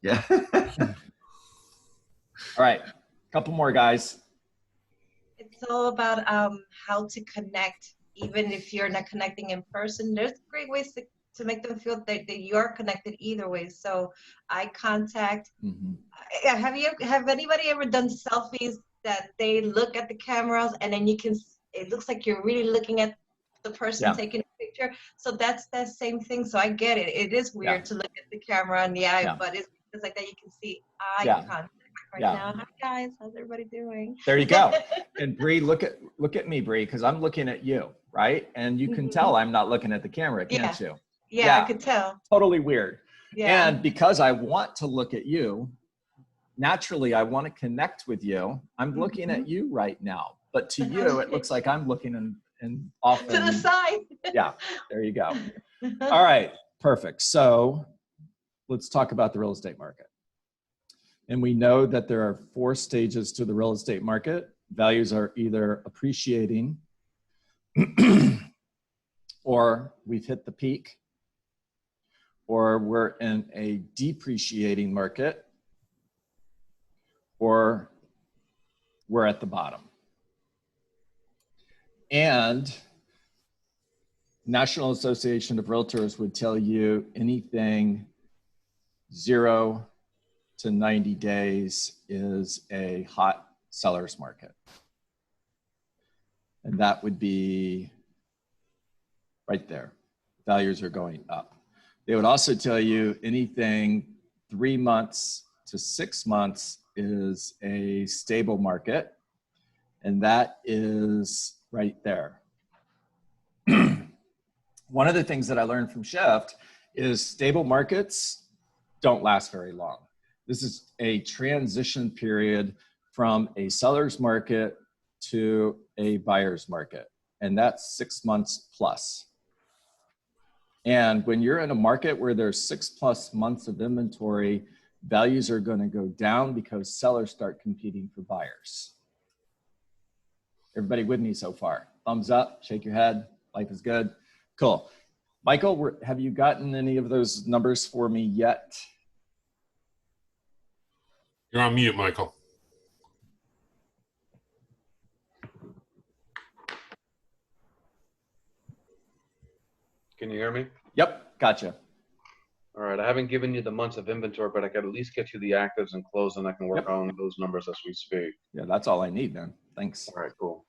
Yeah. All right, a couple more, guys. It's all about how to connect, even if you're not connecting in person. There's great ways to make them feel that you're connected either way. So eye contact. Have anybody ever done selfies that they look at the cameras and then it looks like you're really looking at the person taking a picture? So that's that same thing. So I get it. It is weird to look at the camera in the eye, but it's like that you can see eye contact. Right now. Hi guys, how's everybody doing? There you go. And Bree, look at me, Bree, because I'm looking at you, right? And you can tell I'm not looking at the camera, can't you? Yeah, I could tell. Totally weird. Yeah. And because I want to look at you, naturally I want to connect with you. I'm looking at you right now, but to you, it looks like I'm looking and off to the side. Yeah, there you go. All right, perfect. So let's talk about the real estate market. And we know that there are 4 stages to the real estate market. Values are either appreciating or we've hit the peak, or we're in a depreciating market, or we're at the bottom. And National Association of Realtors would tell you anything 0 to 90 days is a hot seller's market. And that would be right there. Values are going up. They would also tell you anything 3 months to 6 months is a stable market. And that is right there. One of the things that I learned from Shift is stable markets don't last very long. This is a transition period from a seller's market to a buyer's market, and that's 6 months plus. And when you're in a market where there's 6+ months of inventory, values are going to go down because sellers start competing for buyers. Everybody with me so far? Thumbs up, shake your head, life is good. Cool. Michael, have you gotten any of those numbers for me yet? You're on mute, Michael. Can you hear me? Yep, gotcha. All right, I haven't given you the months of inventory, but I can at least get you the actives and close, and I can work on those numbers as we speak. Yeah, that's all I need, man. Thanks. All right, cool.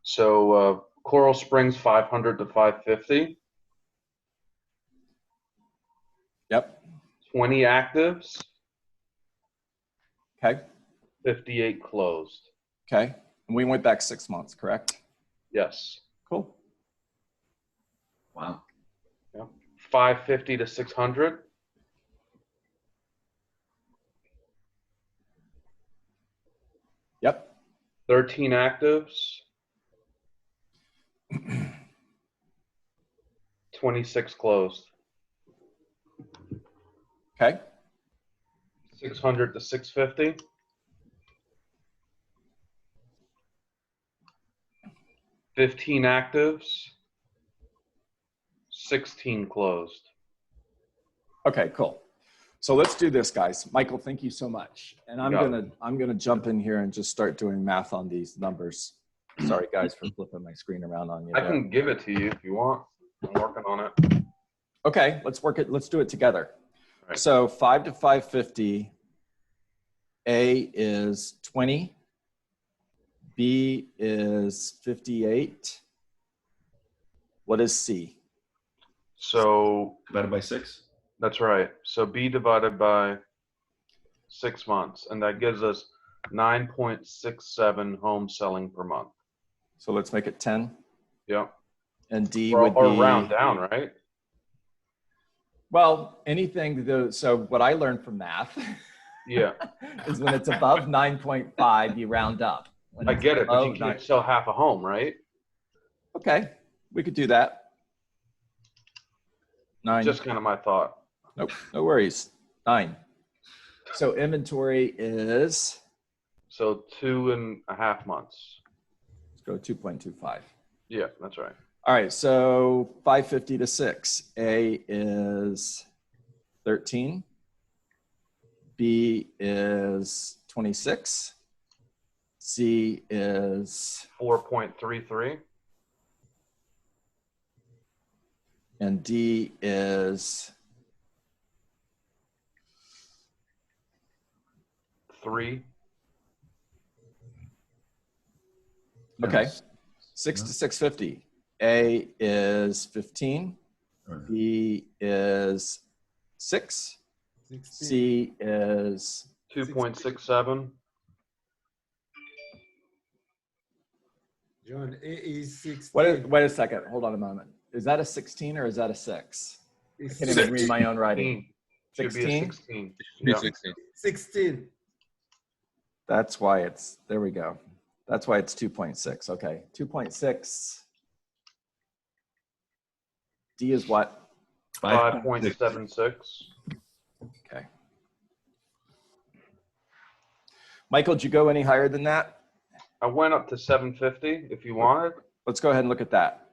So Coral Springs 500 to 550. Yep. 20 actives. Okay. 58 closed. Okay. And we went back 6 months, correct? Yes. Cool. Wow. Yep. 550 to 600. Yep. 13 actives. 26 closed. Okay. 600 to 650. 15 actives. 16 closed. Okay, cool. So let's do this, guys. Michael, thank you so much. And I'm gonna jump in here and just start doing math on these numbers. Sorry, guys, for flipping my screen around on you. I can give it to you if you want. I'm working on it. Okay, let's do it together. Right. So 5 to 550, A is 20, B is 58. What is C? So Divided by 6? that's right. So B divided by 6 months, and that gives us 9.67 homes selling per month. So let's make it 10. Yep. And D Or would be round down, right? Well, anything. So what I learned from math, Yeah, is when it's above 9.5, you round up. When I it's get it, but below you can't 9 sell half a home, right? Okay, we could do that. 9. Just kind of my thought. Nope, no worries. 9. So inventory is, So 2.5 months. let's go 2.25. Yeah, that's right. All right, so 550 to 6. A is 13. B is 26. C is, 4.33. and D is 3. okay. Yes. 6 to 650. A is 15. B is 6. 16. C is 2.67. John, A is 16. wait a second. Hold on a moment. Is that a 16 or is that a 6? I It's can't even read my own writing. 16. Should be a 16? 16. Should be Yeah. 16. 16. That's why it's, there we go. That's why it's 2.6. Okay. 2.6. D is what? 5.76. Okay. Michael, did you go any higher than that? I went up to 750 if you wanted. Let's go ahead and look at that.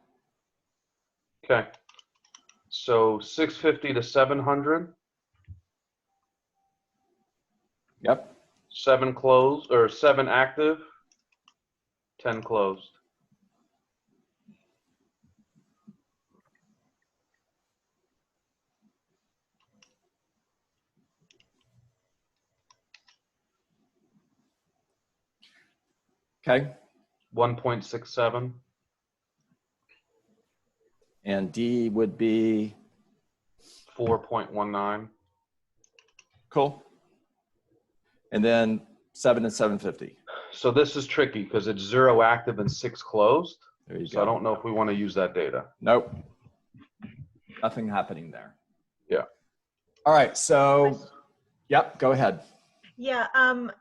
Okay. So 650 to 700. Yep. 7 closed or 7 active. 10 closed. Okay. 1.67. And D would be 4.19. cool. And then 7 and 750. So this is tricky because it's 0 active and 6 closed. There you So go. I don't know if we want to use that data. Nope. Nothing happening there. Yeah. All right. So, yep, go ahead. Yeah,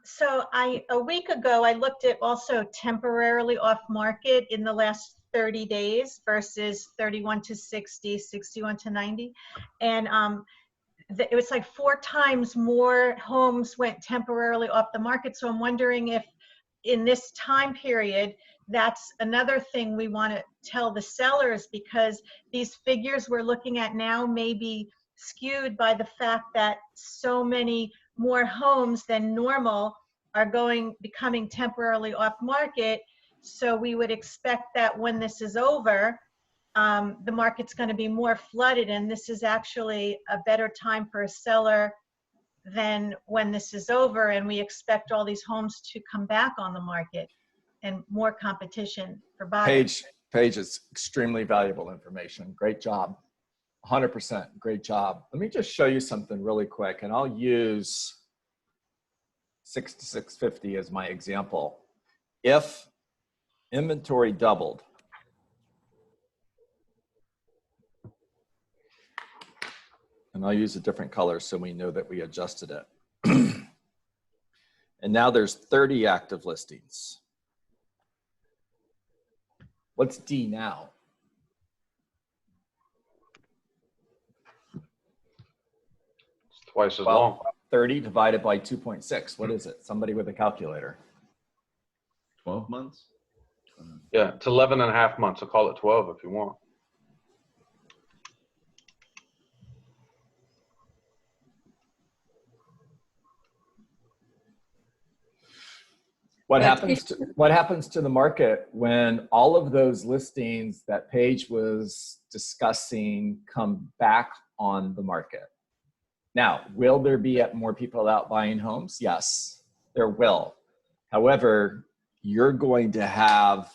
so a week ago, I looked at also temporarily off market in the last 30 days versus 31 to 60, 61 to 90. And it was like 4 times more homes went temporarily off the market. So I'm wondering if in this time period, that's another thing we want to tell the sellers, because these figures we're looking at now may be skewed by the fact that so many more homes than normal are becoming temporarily off market. So we would expect that when this is over, the market's going to be more flooded, and this is actually a better time for a seller than when this is over, and we expect all these homes to come back on the market and more competition for buyers. Paige is extremely valuable information. Great job. 100%. Great job. Let me just show you something really quick, and I'll use 6 to 650 as my example. If inventory doubled, and I'll use a different color so we know that we adjusted it. And now there's 30 active listings. What's D now? It's twice as Well, long. 30 divided by 2.6. What is it? Somebody with a calculator. 12 months? Yeah, it's 11 and a half months. I'll call it 12 if you want. What happens to the market when all of those listings that Paige was discussing come back on the market? Now, will there be more people out buying homes? Yes, there will. However, you're going to have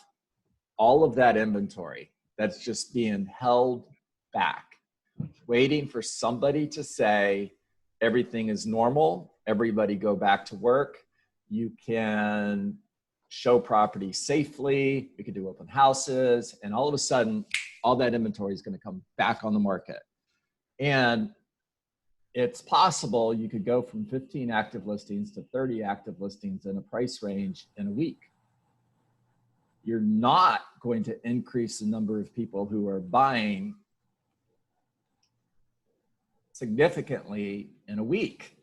all of that inventory that's just being held back, waiting for somebody to say everything is normal, everybody go back to work. You can show property safely. You can do open houses. And all of a sudden, all that inventory is going to come back on the market. And it's possible you could go from 15 active listings to 30 active listings in a price range in a week. You're not going to increase the number of people who are buying significantly in a week.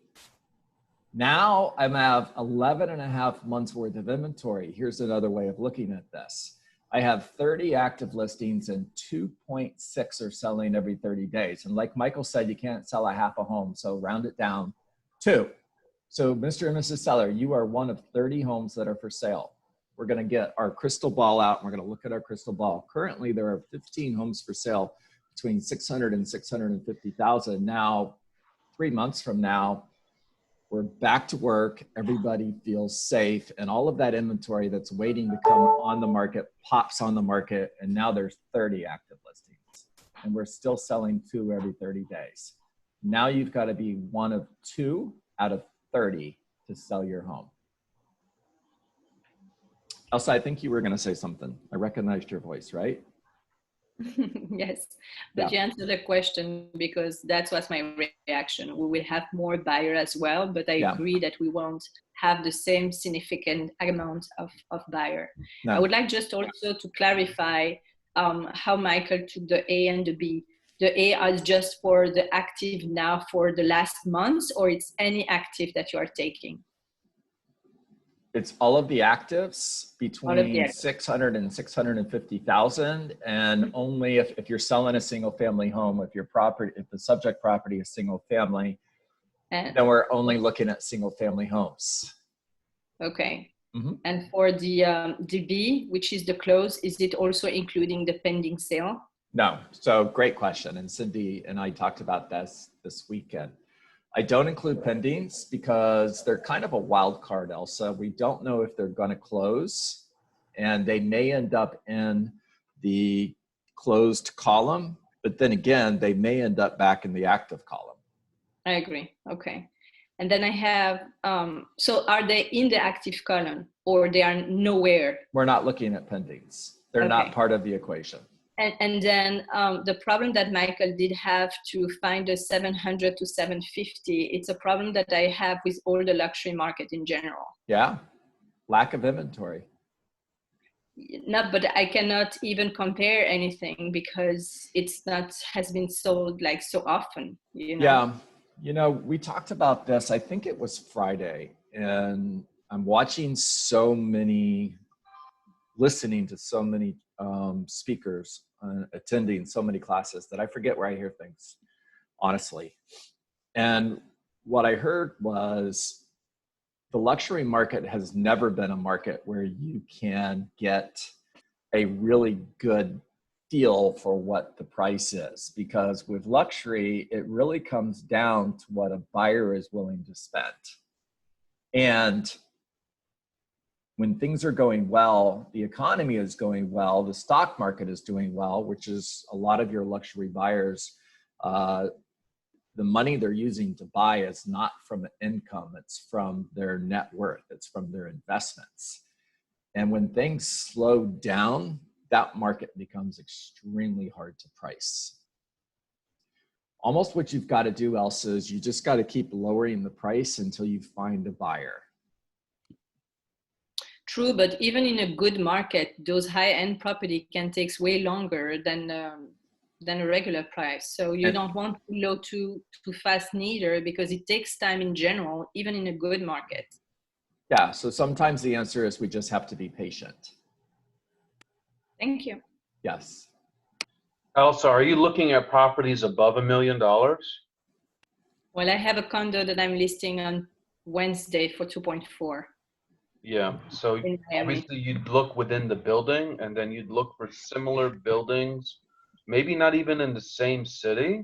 Now I have 11 and a half months worth of inventory. Here's another way of looking at this. I have 30 active listings and 2.6 are selling every 30 days. And like Michael said, you can't sell a half a home. So round it down, 2. So Mr. and Mrs. Seller, you are one of 30 homes that are for sale. We're going to get our crystal ball out and we're going to look at our crystal ball. Currently, there are 15 homes for sale between 600 and 650,000. Now, 3 months from now, we're back to work. Everybody feels safe, and all of that inventory that's waiting to come on the market pops on the market, and now there's 30 active listings, and we're still selling 2 every 30 days. Now you've got to be one of 2 out of 30 to sell your home. Elsa, I think you were going to say something. I recognized your voice, right? Yes, but you answered the question because that was my reaction. We will have more buyer as well, but I agree that we won't have the same significant amount of buyer. No. I would like just also to clarify how Michael took the A and the B. The A is just for the active now for the last month, or it's any active that you are taking? It's all of the actives between 600 and 650,000, and only if you're selling a single family home, if the subject property is single family, then we're only looking at single family homes. Okay. Mm-hmm. And for the B, which is the close, is it also including the pending sale? No. So great question. And Cindy and I talked about this weekend. I don't include pendings because they're kind of a wild card, Elsa. We don't know if they're going to close, and they may end up in the closed column, but then again, they may end up back in the active column. I agree. Okay. And then I have, so are they in the active column or they are nowhere? We're not looking at pendings. They're not part of the equation. And then the problem that Michael did have to find the 700 to 750, it's a problem that I have with all the luxury market in general. Yeah, lack of inventory. No, but I cannot even compare anything because it's not has been sold like so often, you know? Yeah, you know, we talked about this, I think it was Friday, and I'm watching listening to so many speakers, attending so many classes that I forget where I hear things, honestly. And what I heard was the luxury market has never been a market where you can get a really good deal for what the price is, because with luxury, it really comes down to what a buyer is willing to spend. And when things are going well, the economy is going well, the stock market is doing well, which is a lot of your luxury buyers, the money they're using to buy is not from income, it's from their net worth, it's from their investments. And when things slow down, that market becomes extremely hard to price. Almost what you've got to do, Elsa, is you just got to keep lowering the price until you find a buyer. True, but even in a good market, those high-end property can take way longer than a regular price. So you don't want to low too fast neither, because it takes time in general, even in a good market. Yeah, so sometimes the answer is we just have to be patient. Thank you. Yes. Elsa, are you looking at properties above $1 million? Well, I have a condo that I'm listing on Wednesday for 2.4. Yeah, so obviously you'd look within the building, and then you'd look for similar buildings, maybe not even in the same city,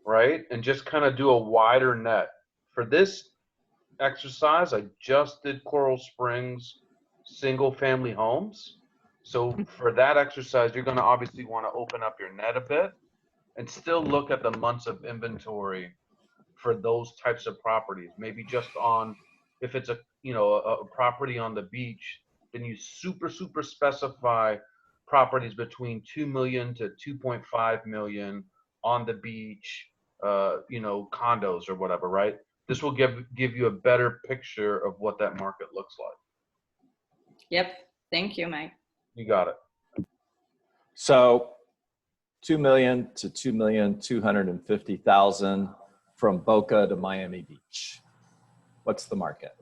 right? And just kind of do a wider net. For this exercise, I just did Coral Springs single family homes. So for that exercise, you're going to obviously want to open up your net a bit and still look at the months of inventory for those types of properties. Maybe just on, if it's a property on the beach, then you super specify properties between 2 million to 2.5 million on the beach, condos or whatever, right? This will give you a better picture of what that market looks like. Yep. Thank you, Mike. You got it. So 2 million to 2,250,000 from Boca to Miami Beach. What's the market?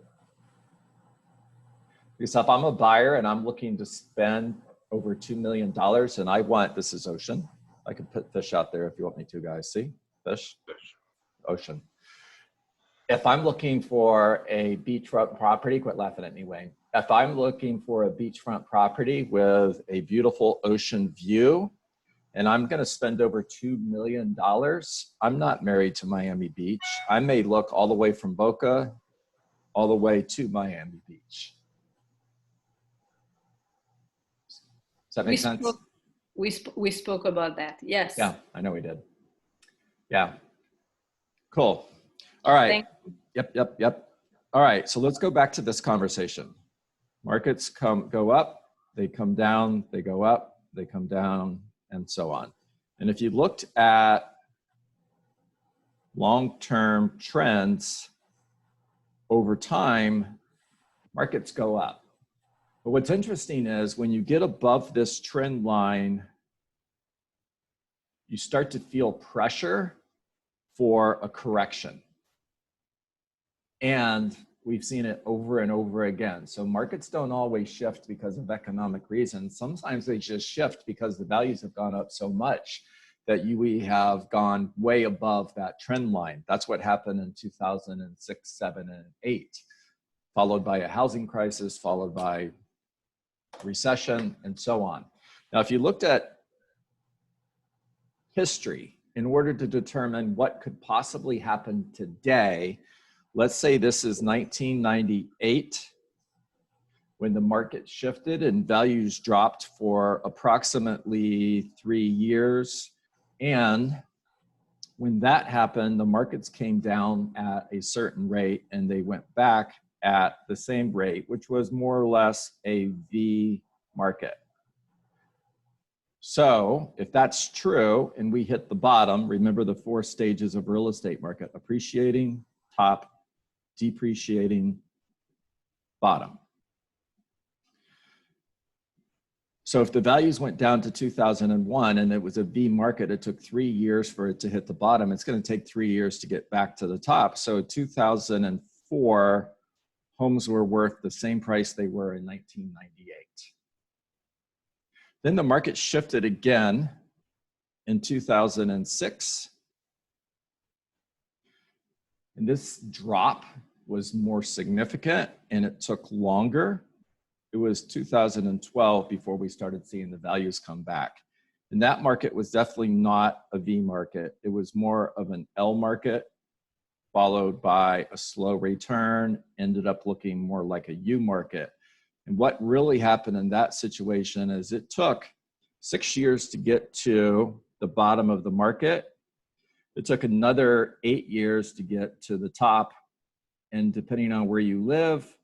Because if I'm a buyer and I'm looking to spend over $2 million and I want, this is ocean. I can put fish out there if you want me to, guys. See? Fish? Ocean. If I'm looking for a beachfront property, quit laughing at me, Wayne. If I'm looking for a beachfront property with a beautiful ocean view, and I'm going to spend over $2 million, I'm not married to Miami Beach. I may look all the way from Boca all the way to Miami Beach. Does that make sense? We spoke about that. Yes. Yeah, I know we did. Yeah. Cool. All right. Yep. All right. So let's go back to this conversation. Markets go up, they come down, they go up, they come down, and so on. And if you looked at long-term trends over time, markets go up. But what's interesting is when you get above this trend line, you start to feel pressure for a correction. And we've seen it over and over again. So markets don't always shift because of economic reasons. Sometimes they just shift because the values have gone up so much that we have gone way above that trend line. That's what happened in 2006, 7, and 8, followed by a housing crisis, followed by recession, and so on. Now, if you looked at history in order to determine what could possibly happen today, let's say this is 1998, when the market shifted and values dropped for approximately 3 years. And when that happened, the markets came down at a certain rate and they went back at the same rate, which was more or less a V market. So if that's true and we hit the bottom, remember the 4 stages of real estate market: appreciating, top, depreciating, bottom. So if the values went down to 2001 and it was a V market, it took 3 years for it to hit the bottom. It's going to take 3 years to get back to the top. So 2004, homes were worth the same price they were in 1998. Then the market shifted again in 2006. And this drop was more significant and it took longer. It was 2012 before we started seeing the values come back. And that market was definitely not a V market. It was more of an L market, followed by a slow return, ended up looking more like a U market. And what really happened in that situation is it took 6 years to get to the bottom of the market. It took another 8 years to get to the top. And depending on where you live,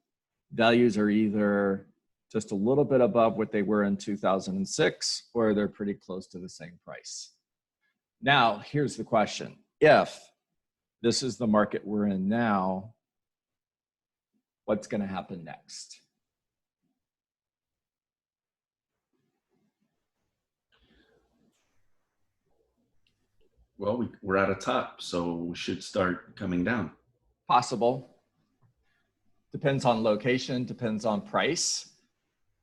values are either just a little bit above what they were in 2006, or they're pretty close to the same price. Now, here's the question. If this is the market we're in now, what's going to happen next? Well, we're at a top, so we should start coming down. Possible. Depends on location, depends on price.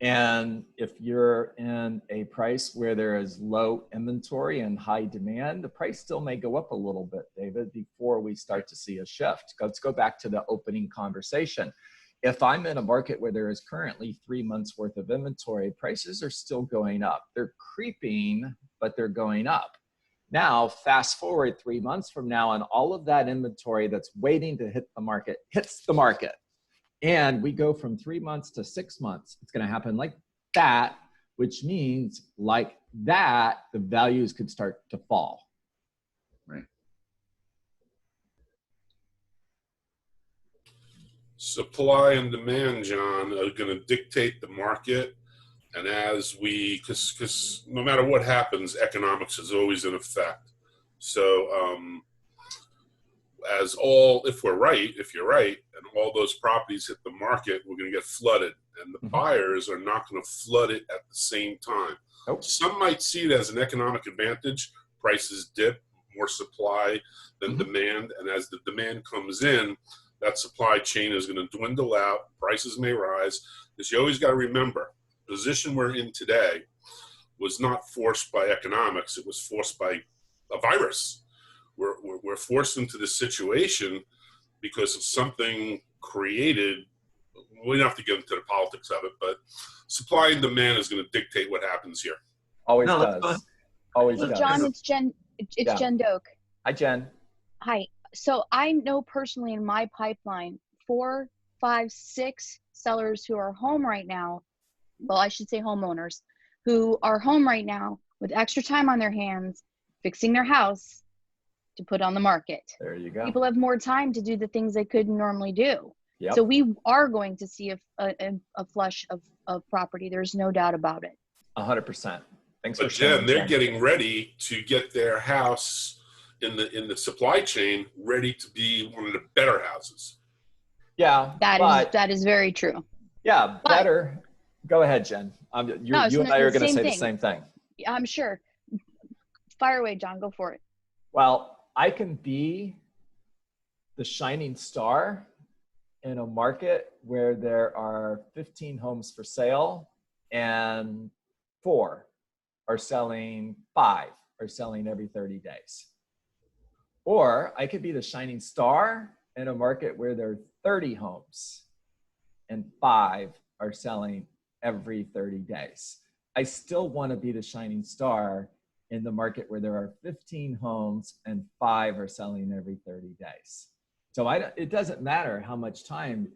And if you're in a price where there is low inventory and high demand, the price still may go up a little bit, David, before we start to see a shift. Let's go back to the opening conversation. If I'm in a market where there is currently 3 months worth of inventory, prices are still going up. They're creeping, but they're going up. Now, fast forward 3 months from now, and all of that inventory that's waiting to hit the market hits the market. And we go from 3 months to 6 months. It's going to happen like that, which means like that, the values could start to fall. Right. Supply and demand, John, are going to dictate the market. And as we, because no matter what happens, economics is always in effect. So if you're right, and all those properties hit the market, we're going to get flooded. And the buyers are not going to flood it at the same time. Nope. Some might see it as an economic advantage. Prices dip, more supply than demand. And as the demand comes in, that supply chain is going to dwindle out. Prices may rise. Because you always got to remember, the position we're in today was not forced by economics. It was forced by a virus. We're forced into this situation because of something created. We don't have to get into the politics of it, but supply and demand is going to dictate what happens here. Always No, that's does. fine. Always Hey, does. John, it's Jen. It's Yeah. Jen Doak. Hi, Jen. Hi. So I know personally in my pipeline 4, 5, 6 sellers who are home right now. Well, I should say homeowners who are home right now with extra time on their hands, fixing their house to put on the market. There you go. People have more time to do the things they couldn't normally do. Yep. So we are going to see a flush of property. There's no doubt about it. 100%. Thanks But for sharing. Jen, they're getting ready to get their house in the supply chain ready to be one of the better houses. Yeah, That is very true. yeah, but- better. Go ahead, Jen. You No, it's and not I are the going to same say the thing. same thing. I'm sure. Fire away, John. Go for it. Well, I can be the shining star in a market where there are 15 homes for sale and 4 are selling, 5 are selling every 30 days. Or I could be the shining star in a market where there are 30 homes and 5 are selling every 30 days. I still want to be the shining star in the market where there are 15 homes and 5 are selling every 30 days. So it doesn't matter how much time,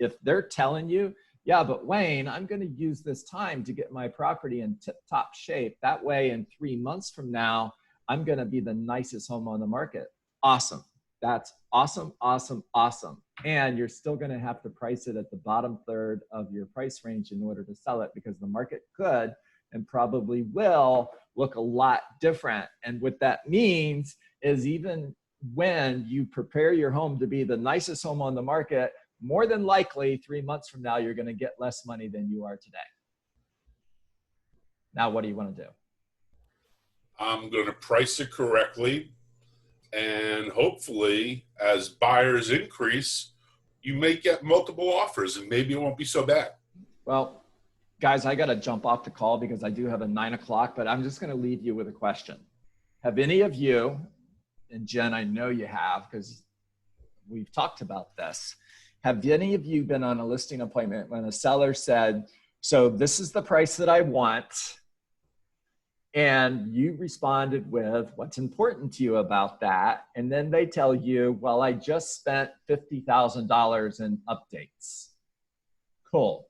if they're telling you, yeah, but Wayne, I'm going to use this time to get my property in tip-top shape. That way in 3 months from now, I'm going to be the nicest home on the market. Awesome. That's awesome, awesome, awesome. And you're still going to have to price it at the bottom third of your price range in order to sell it, because the market could and probably will look a lot different. And what that means is even when you prepare your home to be the nicest home on the market, more than likely 3 months from now, you're going to get less money than you are today. Now, what do you want to do? I'm going to price it correctly. And hopefully, as buyers increase, you may get multiple offers and maybe it won't be so bad. Well, guys, I got to jump off the call because I do have a 9 o'clock, but I'm just going to leave you with a question. Have any of you, and Jen, I know you have because we've talked about this. Have any of you been on a listing appointment when a seller said, so this is the price that I want, and you responded with what's important to you about that, and then they tell you, well, I just spent $50,000 in updates. Cool.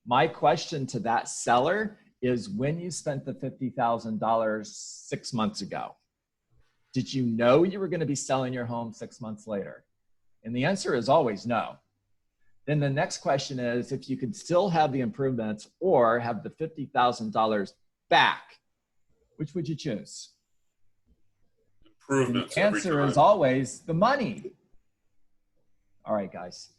My question to that seller is, when you spent the $50,000 6 months ago, did you know you were going to be selling your home 6 months later? And the answer is always no. Then the next question is, if you could still have the improvements or have the $50,000 back, which would you choose? Improvements. The answer is always the money. All right, guys.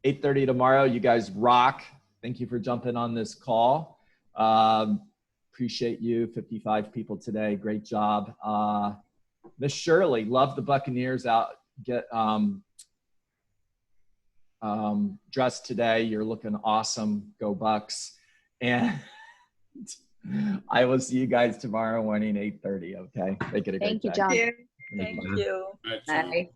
8:30 tomorrow. You guys rock. Thank you for jumping on this call. Appreciate you. 55 people today. Great job. Miss Shirley, love the Buccaneers out. Get dressed today. You're looking awesome. Go Bucks. And I will see you guys tomorrow morning, 8:30. Okay. Make it a great Thank you, day. John. Thank you. Excellent. Bye.